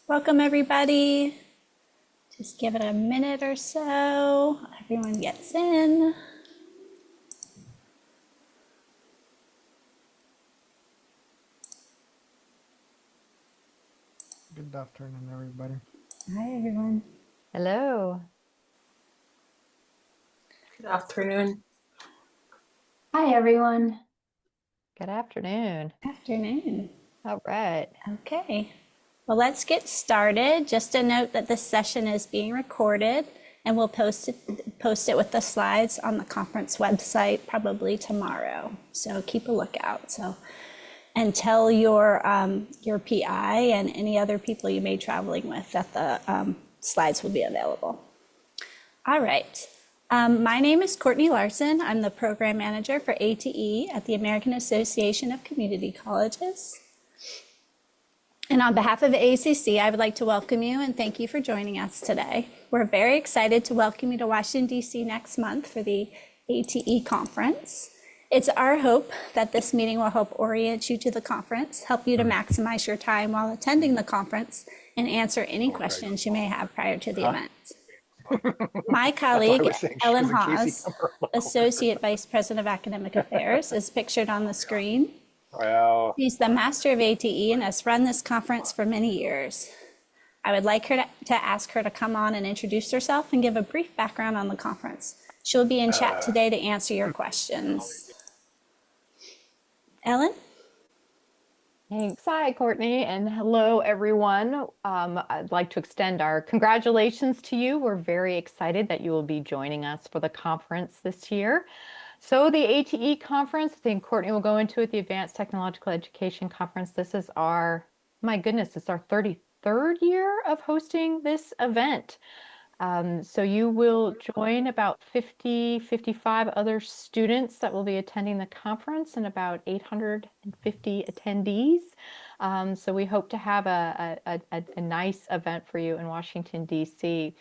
Welcome, everybody. Just give it a minute or so. Everyone gets in. Good afternoon, everybody. Hi, everyone. Hello. Good afternoon. Hi, everyone. Good afternoon. Afternoon. All right. Okay. Well, let's get started. Just a note that this session is being recorded, and we'll post it with the slides on the conference website probably tomorrow. So keep a lookout. And tell your PI and any other people you may be traveling with that the slides will be available. All right. My name is Courtney Larson. I'm the program manager for ATE at the American Association of Community Colleges. And on behalf of ACC, I would like to welcome you and thank you for joining us today. We're very excited to welcome you to Washington, D.C. next month for the ATE conference. It's our hope that this meeting will help orient you to the conference, help you to maximize your time while attending the conference, and answer any questions you may have prior to the event. My colleague, Ellen Haas, Associate Vice President of Academic Affairs, is pictured on the screen. Wow. She's the master of ATE and has run this conference for many years. I would like her to ask her to come on and introduce herself and give a brief background on the conference. She'll be in chat today to answer your questions. Ellen? Thanks. Hi, Courtney, and hello, everyone. I'd like to extend our congratulations to you. We're very excited that you will be joining us for the conference this year. So the ATE conference, I think Courtney will go into it, the Advanced Technological Education Conference. This is our, my goodness, it's our 33rd year of hosting this event. So you will join about 55 other students that will be attending the conference and about 850 attendees. So we hope to have a nice event for you in Washington, D.C.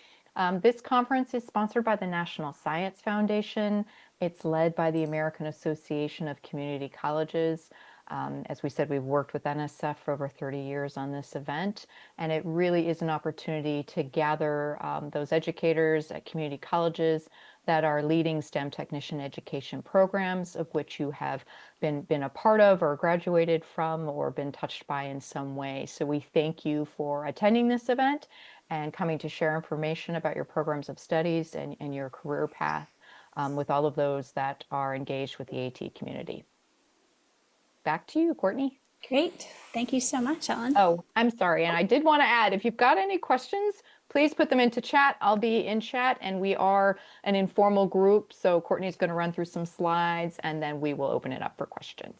This conference is sponsored by the National Science Foundation. It's led by the American Association of Community Colleges. As we said, we've worked with NSF for over 30 years on this event, and it really is an opportunity to gather those educators at community colleges that are leading STEM technician education programs, of which you have been a part of or graduated from or been touched by in some way. So we thank you for attending this event and coming to share information about your programs of studies and your career path with all of those that are engaged with the AT community. Back to you, Courtney. Great. Thank you so much, Ellen. Oh, I'm sorry. And I did want to add, if you've got any questions, please put them into chat. I'll be in chat, and we are an informal group. So Courtney's going to run through some slides, and then we will open it up for questions.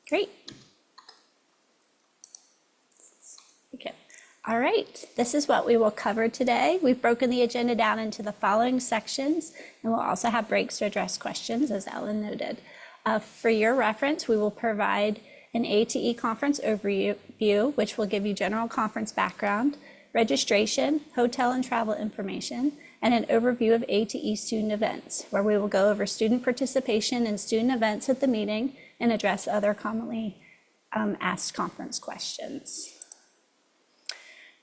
Great. Okay. All right, this is what we will cover today. We've broken the agenda down into the following sections, and we'll also have breaks to address questions, as Ellen noted. For your reference, we will provide an ATE conference overview, which will give you general conference background, registration, hotel and travel information, and an overview of ATE student events, where we will go over student participation in student events at the meeting and address other commonly asked conference questions.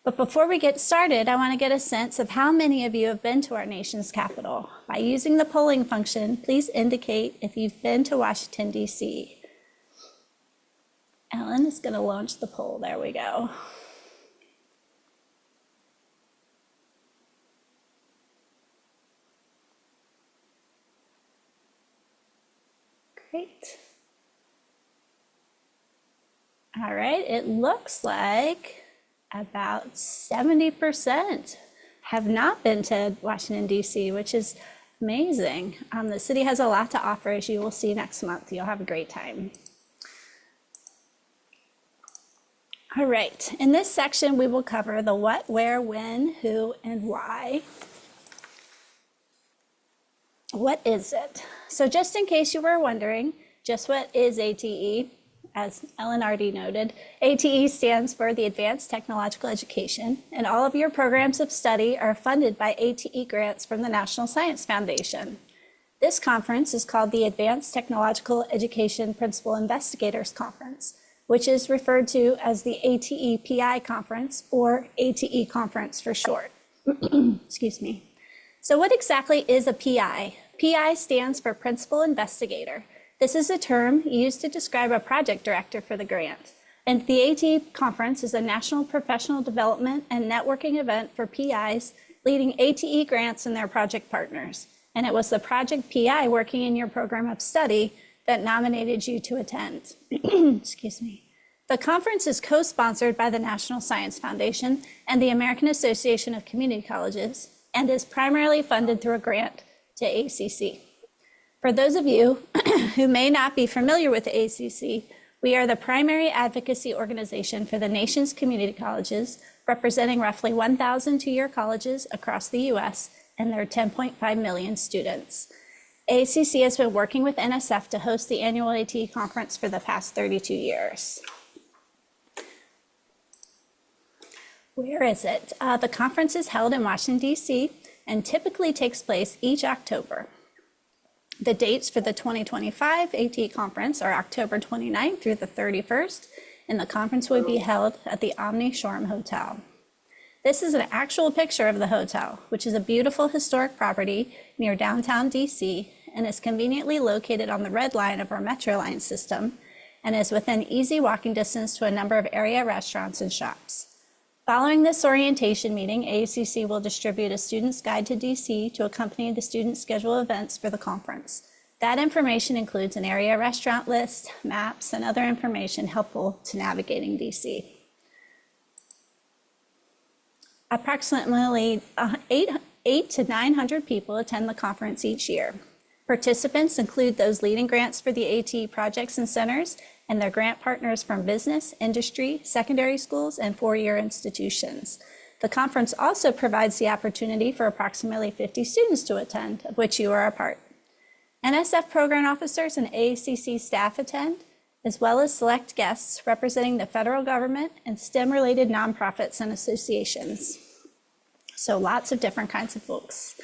But before we get started, I want to get a sense of how many of you have been to our nation's capital. By using the polling function, please indicate if you've been to Washington, D.C. Ellen is going to launch the poll. There we go. Great. All right, it looks like about 70% have not been to Washington, D.C., which is amazing. The city has a lot to offer, as you will see next month. You'll have a great time. All right, in this section, we will cover the what, where, when, who, and why. What is it? So just in case you were wondering, just what is ATE? As Ellen already noted, ATE stands for the Advanced Technological Education, and all of your programs of study are funded by ATE grants from the National Science Foundation. This conference is called the Advanced Technological Education Principal Investigators Conference, which is referred to as the ATE PI Conference, or ATE Conference for short. Excuse me. So what exactly is a PI? PI stands for Principal Investigator. This is a term used to describe a project director for the grant. And the ATE Conference is a national professional development and networking event for PIs leading ATE grants and their project partners. And it was the project PI working in your program of study that nominated you to attend. Excuse me. The conference is co-sponsored by the National Science Foundation and the American Association of Community Colleges, and is primarily funded through a grant to ACC. For those of you who may not be familiar with the ACC, we are the primary advocacy organization for the nation's community colleges, representing roughly 1,000 two-year colleges across the US and their 10.5 million students. ACC has been working with NSF to host the annual ATE conference for the past 32 years. Where is it? The conference is held in Washington, D.C., and typically takes place each October. The dates for the 2025 ATE conference are October 29th through the 31st, and the conference will be held at the Omni Shoreham Hotel. This is an actual picture of the hotel, which is a beautiful historic property near downtown DC and is conveniently located on the red line of our Metro line system and is within easy walking distance to a number of area restaurants and shops. Following this orientation meeting, AACC will distribute a student's guide to DC to accompany the student schedule events for the conference. That information includes an area restaurant list, maps, and other information helpful to navigating DC. Approximately 800 to 900 people attend the conference each year. Participants include those leading grants for the ATE projects and centers and their grant partners from business, industry, secondary schools, and four-year institutions. The conference also provides the opportunity for approximately 50 students to attend, of which you are a part. NSF program officers and AACC staff attend, as well as select guests representing the federal government and STEM-related nonprofits and associations. So lots of different kinds of folks.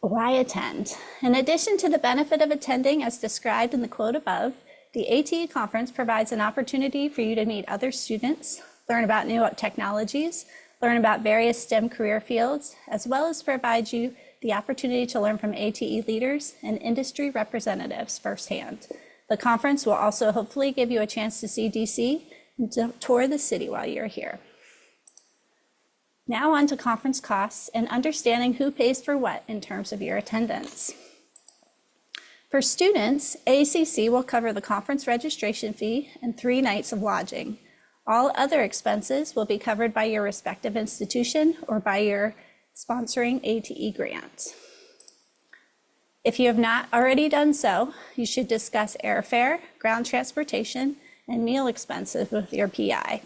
Why attend? In addition to the benefit of attending as described in the quote above, the ATE conference provides an opportunity for you to meet other students, learn about new technologies, learn about various STEM career fields, as well as provide you the opportunity to learn from ATE leaders and industry representatives firsthand. The conference will also hopefully give you a chance to see DC and to tour the city while you're here. Now on to conference costs and understanding who pays for what in terms of your attendance. For students, AACC will cover the conference registration fee and 3 nights of lodging. All other expenses will be covered by your respective institution or by your sponsoring ATE grant. If you have not already done so, you should discuss airfare, ground transportation, and meal expenses with your PI.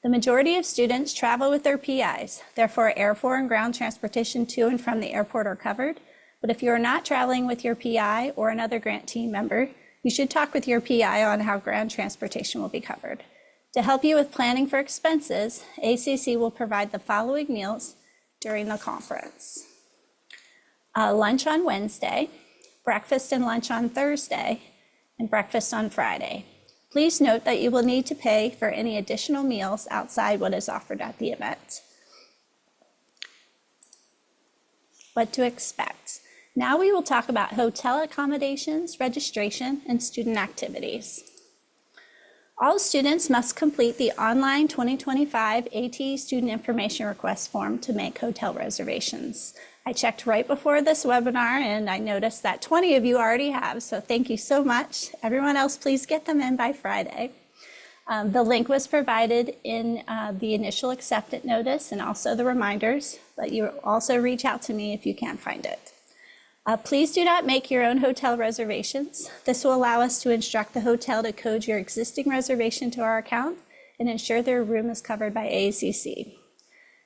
The majority of students travel with their PIs, therefore airfare and ground transportation to and from the airport are covered. But if you are not traveling with your PI or another grant team member, you should talk with your PI on how ground transportation will be covered. To help you with planning for expenses, ACC will provide the following meals during the conference. Lunch on Wednesday, breakfast and lunch on Thursday, and breakfast on Friday. Please note that you will need to pay for any additional meals outside what is offered at the event. What to expect. Now we will talk about hotel accommodations, registration, and student activities. All students must complete the online 2025 ATE Student Information Request form to make hotel reservations. I checked right before this webinar and I noticed that 20 of you already have, so thank you so much. Everyone else, please get them in by Friday. The link was provided in the initial acceptance notice and also the reminders, but you also reach out to me if you can't find it. Please do not make your own hotel reservations. This will allow us to instruct the hotel to code your existing reservation to our account and ensure their room is covered by AACC.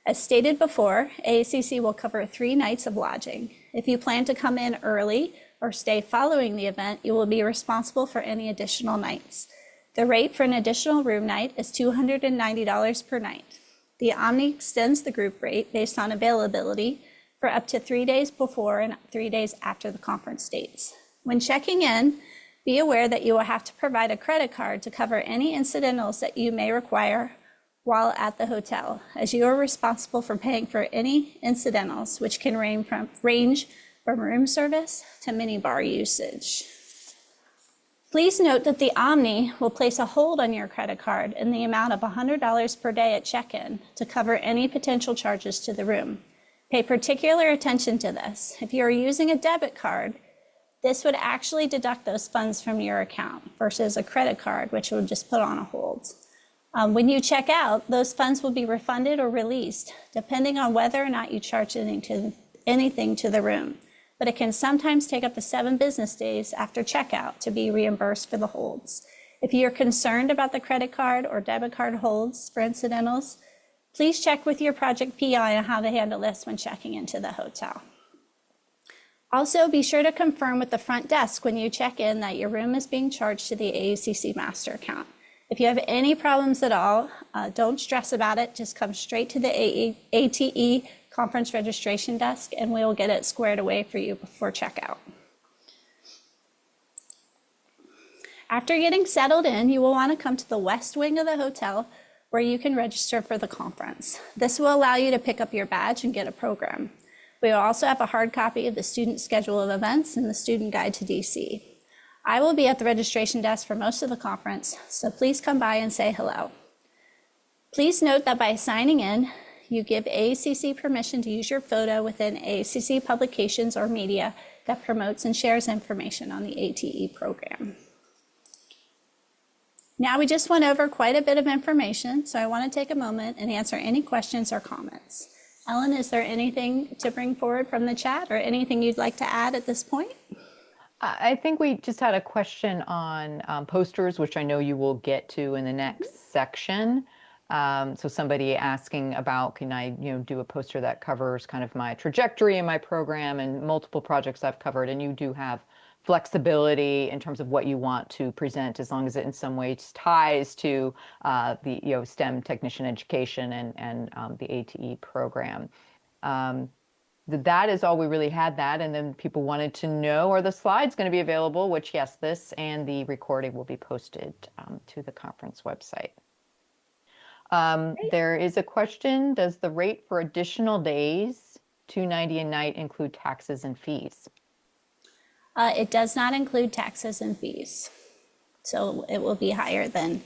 As stated before, AACC will cover 3 nights of lodging. If you plan to come in early or stay following the event, you will be responsible for any additional nights. The rate for an additional room night is $290 per night. The Omni extends the group rate based on availability for up to 3 days before and 3 days after the conference dates. When checking in, Be aware that you will have to provide a credit card to cover any incidentals that you may require while at the hotel, as you are responsible for paying for any incidentals, which can range from room service to minibar usage. Please note that the Omni will place a hold on your credit card in the amount of $100 per day at check-in to cover any potential charges to the room. Pay particular attention to this. If you are using a debit card, this would actually deduct those funds from your account versus a credit card, which would just put on a hold. When you check out, those funds will be refunded or released, depending on whether or not you charge anything to the room. But it can sometimes take up to 7 business days after checkout to be reimbursed for the holds. If you're concerned about the credit card or debit card holds for incidentals, please check with your project PI on how to handle this when checking into the hotel. Also, be sure to confirm with the front desk when you check in that your room is being charged to the AACC master account. If you have any problems at all, don't stress about it. Just come straight to the ATE conference registration desk and we will get it squared away for you before checkout. After getting settled in, you will want to come to the west wing of the hotel where you can register for the conference. This will allow you to pick up your badge and get a program. We will also have a hard copy of the student schedule of events and the student guide to DC. I will be at the registration desk for most of the conference, so please come by and say hello. Please note that by signing in, you give AACC permission to use your photo within AACC publications or media that promotes and shares information on the ATE program. Now we just went over quite a bit of information, so I want to take a moment and answer any questions or comments. Ellen, is there anything to bring forward from the chat or anything you'd like to add at this point? I think we just had a question on posters, which I know you will get to in the next section. So somebody asking about, can I do a poster that covers kind of my trajectory in my program and multiple projects I've covered, and you do have flexibility in terms of what you want to present, as long as it in some ways ties to the STEM technician education and the ATE program. That is all we really had that. And then people wanted to know, are the slides going to be available? Which, yes, this and the recording will be posted to the conference website. There is a question, does the rate for additional days, $290 a night, include taxes and fees? It does not include taxes and fees. So it will be higher than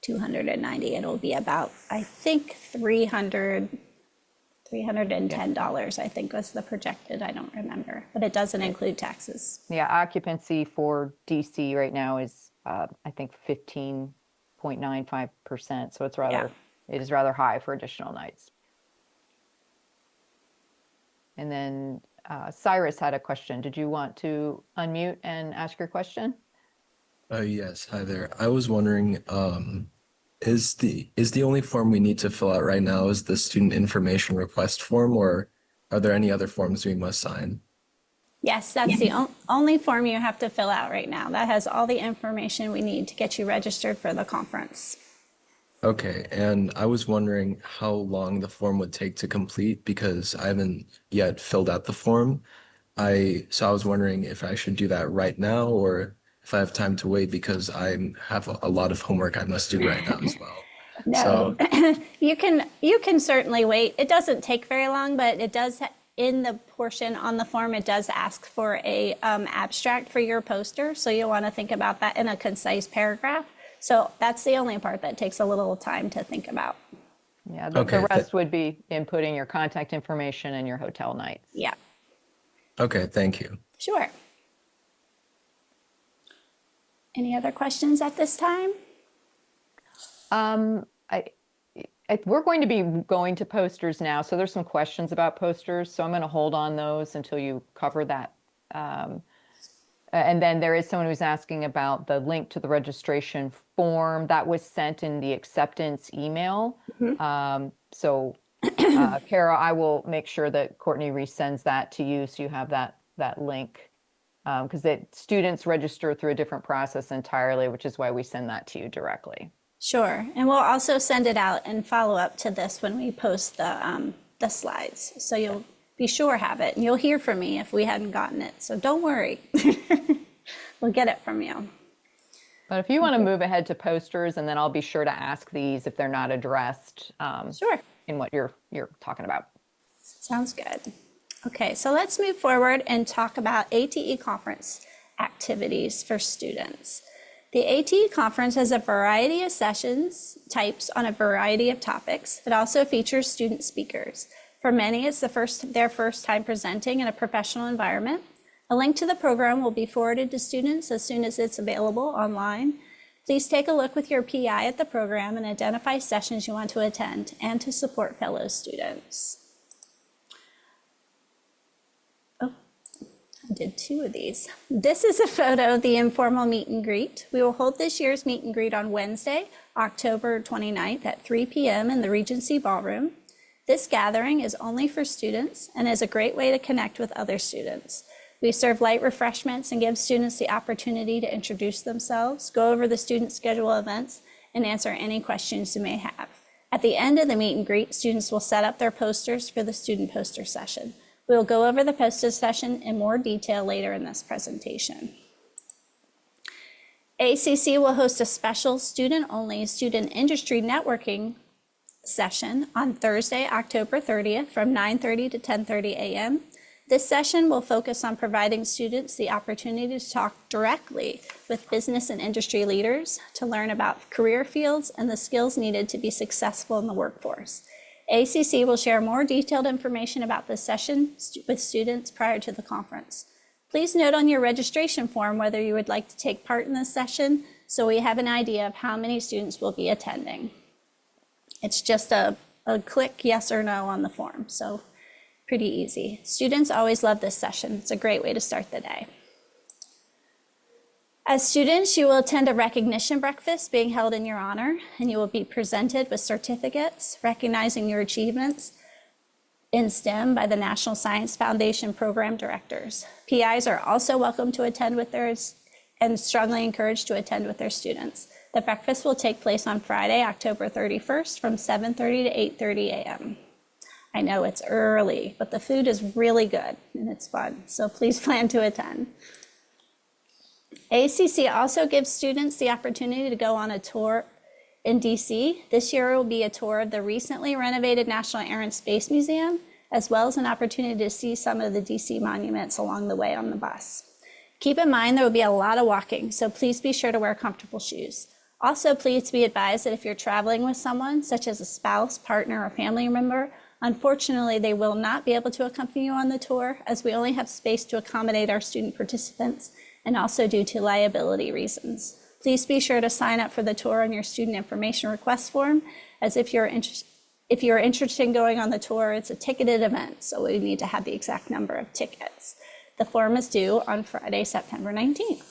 $290. It'll be about, I think, $310, I think was the projected. I don't remember, but it doesn't include taxes. Yeah, occupancy for DC right now is, I think, 15.95%. So it's rather, it is rather high for additional nights. And then Cyrus had a question. Did you want to unmute and ask your question? Yes, hi there. I was wondering, is the only form we need to fill out right now is the student information request form, or are there any other forms we must sign? Yes, that's the only form you have to fill out right now. That has all the information we need to get you registered for the conference. Okay, and I was wondering how long the form would take to complete because I haven't yet filled out the form. So I was wondering if I should do that right now or if I have time to wait because I have a lot of homework I must do right now as well. No, So, you can certainly wait. It doesn't take very long, but it does, in the portion on the form, it does ask for a abstract for your poster. So you'll want to think about that in a concise paragraph. So that's the only part that takes a little time to think about. Yeah, the Okay, rest would be inputting your contact information and your hotel nights. Yeah, okay, thank you. sure. Any other questions at this time? We're going to be going to posters now, so there's some questions about posters, so I'm going to hold on those until you cover that. And then there is someone who's asking about the link to the registration form that was sent in the acceptance email. So Kara, I will make sure that Courtney resends that to you so you have that link. Because students register through a different process entirely, which is why we send that to you directly. Sure, and we'll also send it out and follow up to this when we post the slides. So you'll be sure have it, and you'll hear from me if we hadn't gotten it. So don't worry, we'll get it from you. But if you want to move ahead to posters, and then I'll be sure to ask these if they're not addressed Sure. in what you're talking about. Sounds good. Okay, so let's move forward and talk about ATE conference activities for students. The ATE conference has a variety of sessions types on a variety of topics. It also features student speakers. For many, it's their first time presenting in a professional environment. A link to the program will be forwarded to students as soon as it's available online. Please take a look with your PI at the program and identify sessions you want to attend and to support fellow students. I did 2 of these. This is a photo of the informal meet and greet. We will hold this year's meet and greet on Wednesday, October 29th at 3 p.m. in the Regency Ballroom. This gathering is only for students and is a great way to connect with other students. We serve light refreshments and give students the opportunity to introduce themselves, go over the student schedule events, and answer any questions you may have. At the end of the meet and greet, students will set up their posters for the student poster session. We will go over the poster session in more detail later in this presentation. ACC will host a special student-only student industry networking session on Thursday, October 30th from 9:30 to 10:30 a.m. This session will focus on providing students the opportunity to talk directly with business and industry leaders to learn about career fields and the skills needed to be successful in the workforce. ACC will share more detailed information about this session with students prior to the conference. Please note on your registration form whether you would like to take part in this session so we have an idea of how many students will be attending. It's just a click yes or no on the form, so pretty easy. Students always love this session. It's a great way to start the day. As students, you will attend a recognition breakfast being held in your honor, and you will be presented with certificates recognizing your achievements in STEM by the National Science Foundation program directors. PIs are also welcome to attend with theirs and strongly encouraged to attend with their students. The breakfast will take place on Friday, October 31st from 7:30 to 8:30 a.m. I know it's early, but the food is really good and it's fun, so please plan to attend. ACC also gives students the opportunity to go on a tour in DC. This year will be a tour of the recently renovated National Air and Space Museum, as well as an opportunity to see some of the DC monuments along the way on the bus. Keep in mind there will be a lot of walking, so please be sure to wear comfortable shoes. Also, please be advised that if you're traveling with someone, such as a spouse, partner, or family member, unfortunately, they will not be able to accompany you on the tour as we only have space to accommodate our student participants and also due to liability reasons. Please be sure to sign up for the tour on your student information request form, as if you're interested in going on the tour, it's a ticketed event, so we need to have the exact number of tickets. The form is due on Friday, September 19th.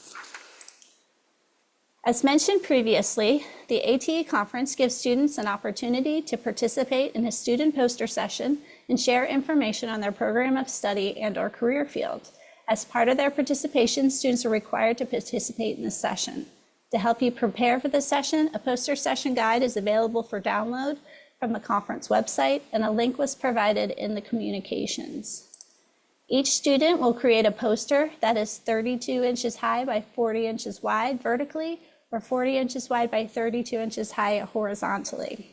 As mentioned previously, the ATE conference gives students an opportunity to participate in a student poster session and share information on their program of study and/or career field. As part of their participation, students are required to participate in this session. To help you prepare for the session, a poster session guide is available for download from the conference website, and a link was provided in the communications. Each student will create a poster that is 32 inches high by 40 inches wide vertically, or 40 inches wide by 32 inches high horizontally.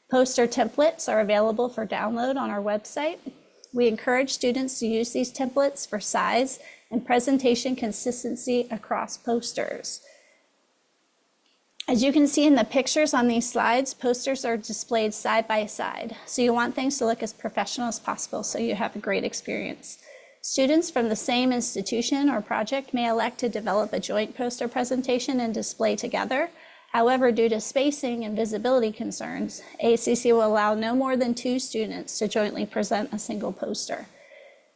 Poster templates are available for download on our website. We encourage students to use these templates for size and presentation consistency across posters. As you can see in the pictures on these slides, posters are displayed side by side. So you want things to look as professional as possible so you have a great experience. Students from the same institution or project may elect to develop a joint poster presentation and display together. However, due to spacing and visibility concerns, ACC will allow no more than 2 students to jointly present a single poster.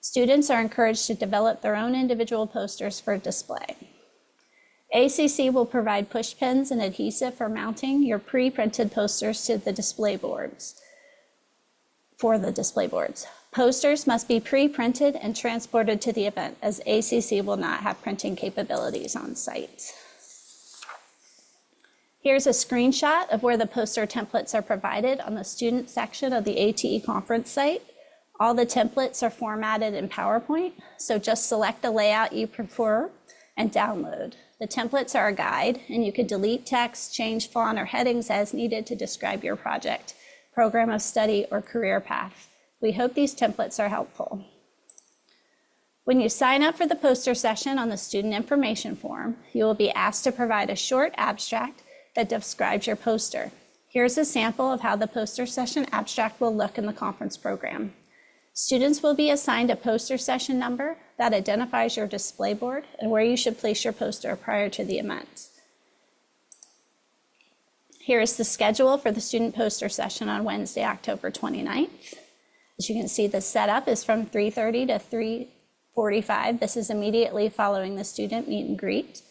Students are encouraged to develop their own individual posters for display. ACC will provide push pins and adhesive for mounting your pre-printed posters to the display boards. Posters must be pre-printed and transported to the event, as ACC will not have printing capabilities on site. Here's a screenshot of where the poster templates are provided on the student section of the ATE conference site. All the templates are formatted in PowerPoint, so just select the layout you prefer and download. The templates are a guide, and you could delete text, change font or headings as needed to describe your project, program of study, or career path. We hope these templates are helpful. When you sign up for the poster session on the student information form, you will be asked to provide a short abstract that describes your poster. Here's a sample of how the poster session abstract will look in the conference program. Students will be assigned a poster session number that identifies your display board and where you should place your poster prior to the event. Here is the schedule for the student poster session on Wednesday, October 29th. As you can see, the setup is from 3:30 to 3:45. This is immediately following the student meet and greet.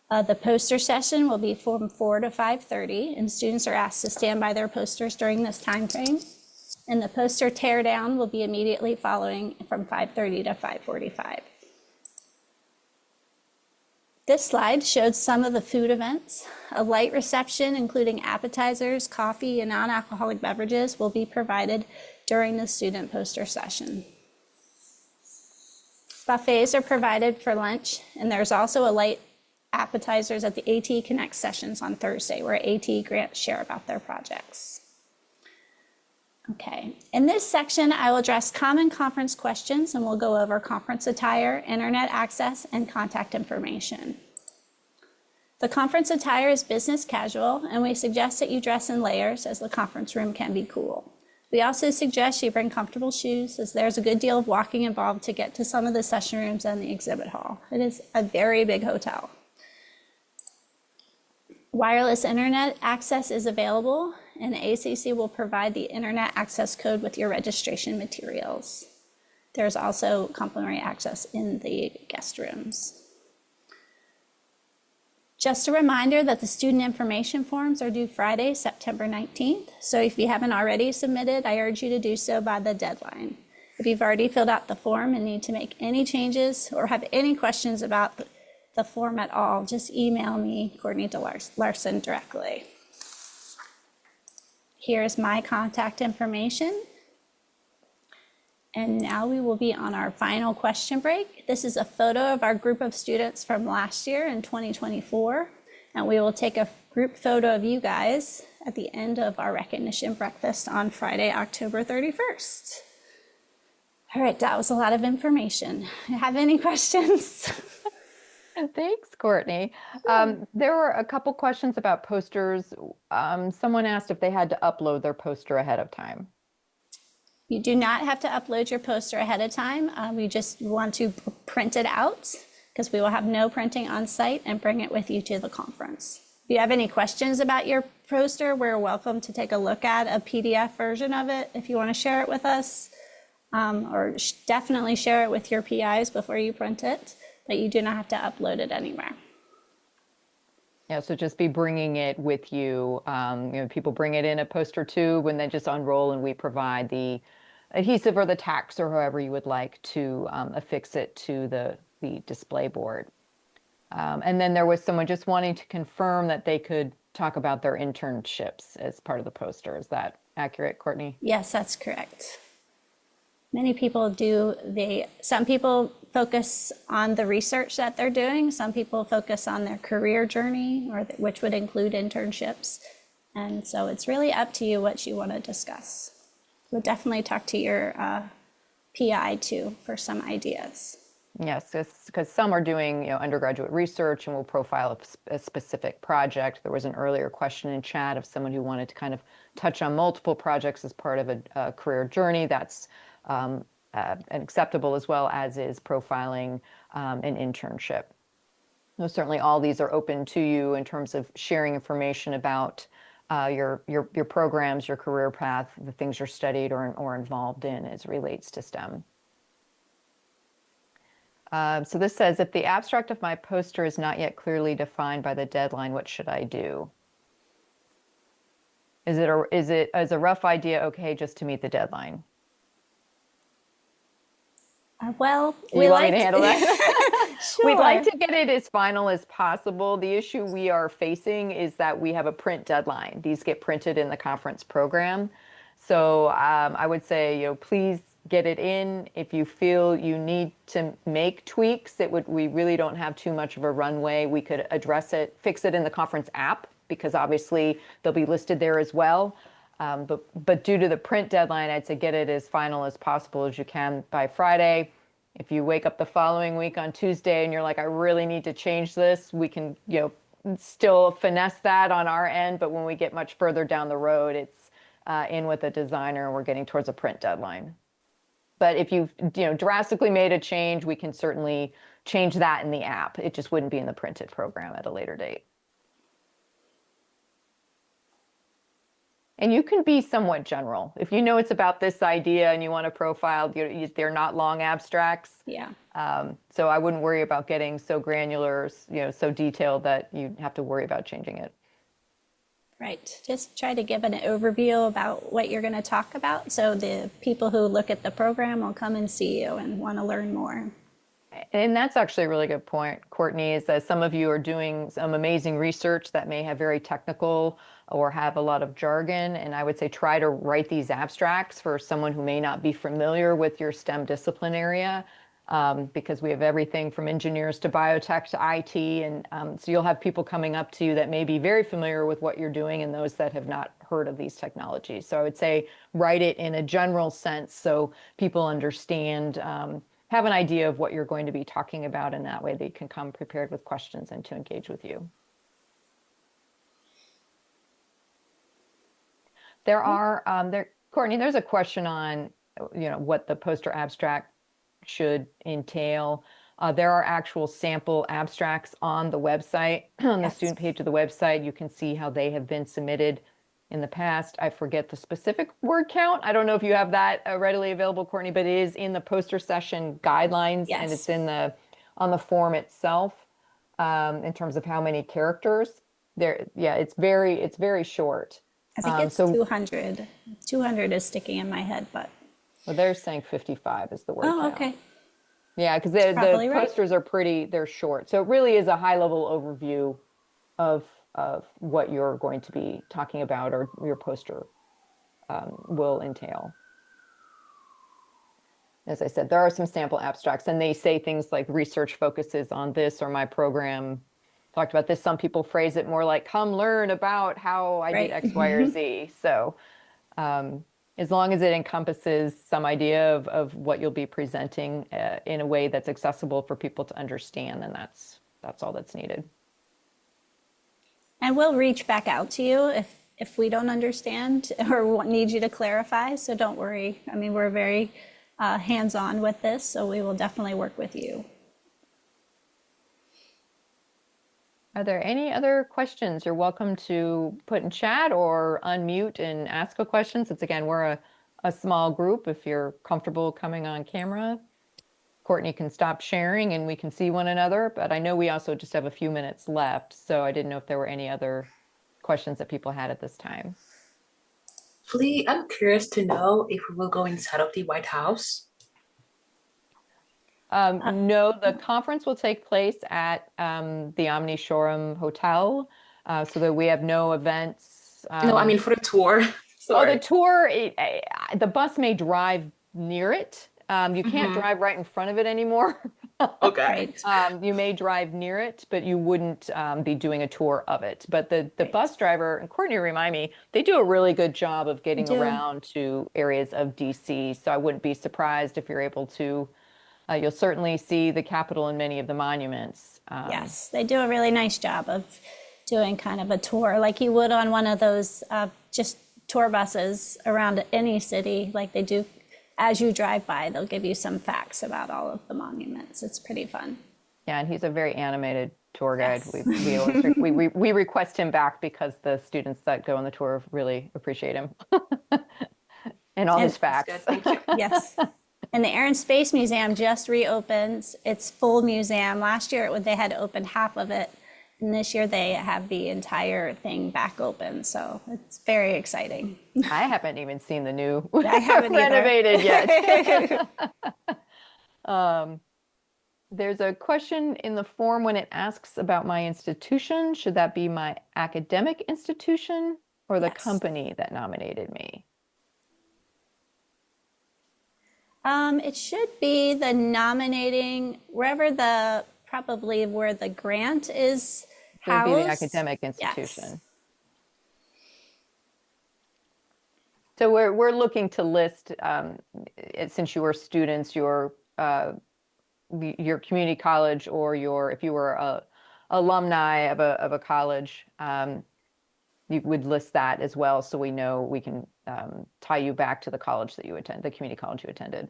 The poster session will be from 4 to 5:30, and students are asked to stand by their posters during this time frame. And the poster teardown will be immediately following from 5:30 to 5:45. This slide shows some of the food events. A light reception, including appetizers, coffee, and non-alcoholic beverages, will be provided during the student poster session. Buffets are provided for lunch, and there's also a light appetizers at the AT Connect sessions on Thursday, where AT grants share about their projects. Okay, in this section, I will address common conference questions, and we'll go over conference attire, internet access, and contact information. The conference attire is business casual, and we suggest that you dress in layers as the conference room can be cool. We also suggest you bring comfortable shoes, as there's a good deal of walking involved to get to some of the session rooms and the exhibit hall. It is a very big hotel. Wireless internet access is available, and the ACC will provide the internet access code with your registration materials. There's also complimentary access in the guest rooms. Just a reminder that the student information forms are due Friday, September 19th. So if you haven't already submitted, I urge you to do so by the deadline. If you've already filled out the form and need to make any changes or have any questions about the form at all, just email me, Courtney Larson, directly. Here's my contact information. And now we will be on our final question break. This is a photo of our group of students from last year in 2024. And we will take a group photo of you guys at the end of our recognition breakfast on Friday, October 31st. All right, that was a lot of information. Have any questions? Thanks, Courtney. There were a couple questions about posters. Someone asked if they had to upload their poster ahead of time. You do not have to upload your poster ahead of time. We just want to print it out because we will have no printing on site and bring it with you to the conference. If you have any questions about your poster, we're welcome to take a look at a PDF version of it if you want to share it with us, or definitely share it with your PIs before you print it. But you do not have to upload it anywhere. Yeah, so just be bringing it with you. People bring it in a poster tube and then just unroll, and we provide the adhesive or the tacks or however you would like to affix it to the display board. And then there was someone just wanting to confirm that they could talk about their internships as part of the poster. Is that accurate, Courtney? Yes, that's correct. Many people do. Some people focus on the research that they're doing. Some people focus on their career journey, which would include internships. And so it's really up to you what you want to discuss. We'll definitely talk to your PI too for some ideas. Yes, because some are doing undergraduate research and will profile a specific project. There was an earlier question in chat of someone who wanted to kind of touch on multiple projects as part of a career journey. That's acceptable, as well as is profiling an internship. So certainly all these are open to you in terms of sharing information about your programs, your career path, the things you're studied or involved in as relates to STEM. So this says, if the abstract of my poster is not yet clearly defined by the deadline, what should I do? Is it as a rough idea okay just to meet the deadline? Well, we want me to handle that. Sure. We'd like to get it as final as possible. The issue we are facing is that we have a print deadline. These get printed in the conference program. So I would say, please get it in. If you feel you need to make tweaks, we really don't have too much of a runway. We could address it, fix it in the conference app, because obviously they'll be listed there as well. But due to the print deadline, I'd say get it as final as possible as you can by Friday. If you wake up the following week on Tuesday and you're like, I really need to change this, we can, still finesse that on our end. But when we get much further down the road, it's in with a designer and we're getting towards a print deadline. But if you've, drastically made a change, we can certainly change that in the app. It just wouldn't be in the printed program at a later date. And you can be somewhat general. If you know it's about this idea and you want to profile, they're not long abstracts. Yeah. So I wouldn't worry about getting so granular, so detailed that you have to worry about changing it. Right. Just try to give an overview about what you're going to talk about, so the people who look at the program will come and see you and want to learn more. And that's actually a really good point, Courtney, is that some of you are doing some amazing research that may have very technical or have a lot of jargon. And I would say try to write these abstracts for someone who may not be familiar with your STEM discipline area, because we have everything from engineers to biotech to IT. And so you'll have people coming up to you that may be very familiar with what you're doing and those that have not heard of these technologies. So I would say write it in a general sense so people understand, have an idea of what you're going to be talking about, and that way they can come prepared with questions and to engage with you. There are, Courtney, there's a question on, what the poster abstract should entail. There are actual sample abstracts on the website, on the student page of the website. You can see how they have been submitted in the past. I forget the specific word count. I don't know if you have that readily available, Courtney, but it is in the poster session guidelines. Yes. And it's on the form itself, in terms of how many characters there. Yeah, it's very short. I think it's 200. 200 is sticking in my head, but. Well, they're saying 55 is the word count. Okay. Yeah, because the probably right. posters are they're short. So it really is a high level overview of what you're going to be talking about, or your poster will entail. As I said, there are some sample abstracts, and they say things like research focuses on this, or my program talked about this. Some people phrase it more like, come learn about how I did X, Y, or Z. So as long as it encompasses some idea of what you'll be presenting in a way that's accessible for people to understand, then that's all that's needed. And we'll reach back out to you if we don't understand or need you to clarify. So don't worry. I mean, we're very hands-on with this, so we will definitely work with you. Are there any other questions? You're welcome to put in chat or unmute and ask a question. Since again, we're a small group. If you're comfortable coming on camera, Courtney can stop sharing and we can see one another, but I know we also just have a few minutes left, so I didn't know if there were any other questions that people had at this time. Lee, I'm curious to know if we will go inside of the White House. No, the conference will take place at the Omni Shoreham Hotel, so that we have no events. No, I mean for the tour. Sorry. Oh, the tour, the bus may drive near it. You can't drive right in front of it anymore. Okay. You may drive near it, but you wouldn't be doing a tour of it. But the bus driver, and Courtney, remind me, they do a really good job of getting around to areas of DC. So I wouldn't be surprised if you're able to. You'll certainly see the Capitol and many of the monuments. Yes, they do a really nice job of doing kind of a tour like you would on one of those just tour buses around any city, like they do. As you drive by, they'll give you some facts about all of the monuments. It's pretty fun. Yeah, and he's a very animated tour guide. Yes. We request him back because the students that go on the tour really appreciate him and all his facts. Thank you. Yes. And the Air and Space Museum just reopened its full museum. Last year they had opened half of it, and this year they have the entire thing back open. So it's very exciting. I haven't even seen the new I haven't renovated yet. There's a question in the form when it asks about my institution. Should that be my academic institution or the company that nominated me? It should be the nominating, probably where the grant is So it'd be the housed. academic Yes. institution. So we're looking to list, since you were students, your community college, or if you were a alumni of a college, you would list that as well, so we know we can tie you back to the college that you attend, the community college you attended.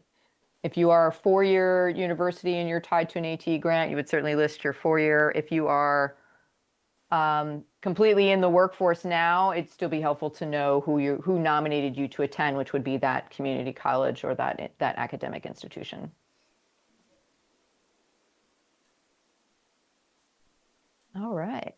If you are a four-year university and you're tied to an AT grant, you would certainly list your four-year. If you are completely in the workforce now, it'd still be helpful to know who nominated you to attend, which would be that community college or that academic institution. All right.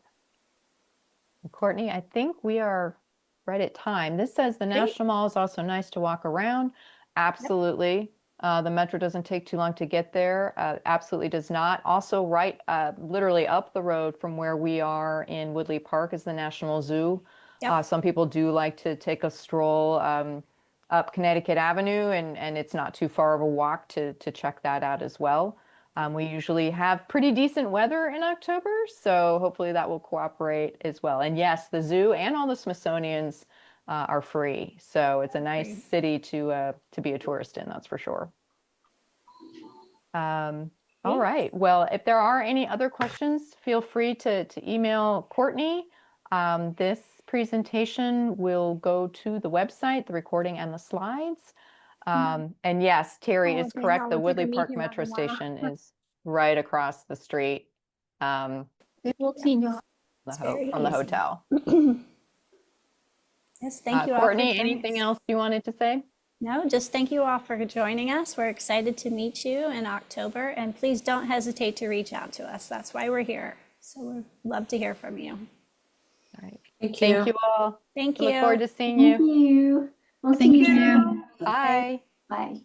Courtney, I think we are right at time. This says the National Mall is also nice to walk around. Absolutely. The metro doesn't take too long to get there. Absolutely does not. Also, right, literally up the road from where we are in Woodley Park is the National Zoo. Yep. Some people do like to take a stroll up Connecticut Avenue, and it's not too far of a walk to check that out as well. We usually have pretty decent weather in October, so hopefully that will cooperate as well. And yes, the zoo and all the Smithsonian's are free, so it's a nice city to be a tourist in, that's for sure. All right. Well, if there are any other questions, feel free to email Courtney. This presentation will go to the website, the recording and the slides. And yes, Terry is correct. The Woodley Park Metro Station is right across the street from the hotel. Yes, thank you all for Courtney, joining anything us. else you wanted to say? No, just thank you all for joining us. We're excited to meet you in October, and please don't hesitate to reach out to us. That's why we're here. So we'd love to hear from you. All right. Thank you. Thank you all. Thank I you. look forward to seeing Thank you. you. We'll Thank see you. you. Bye. Bye.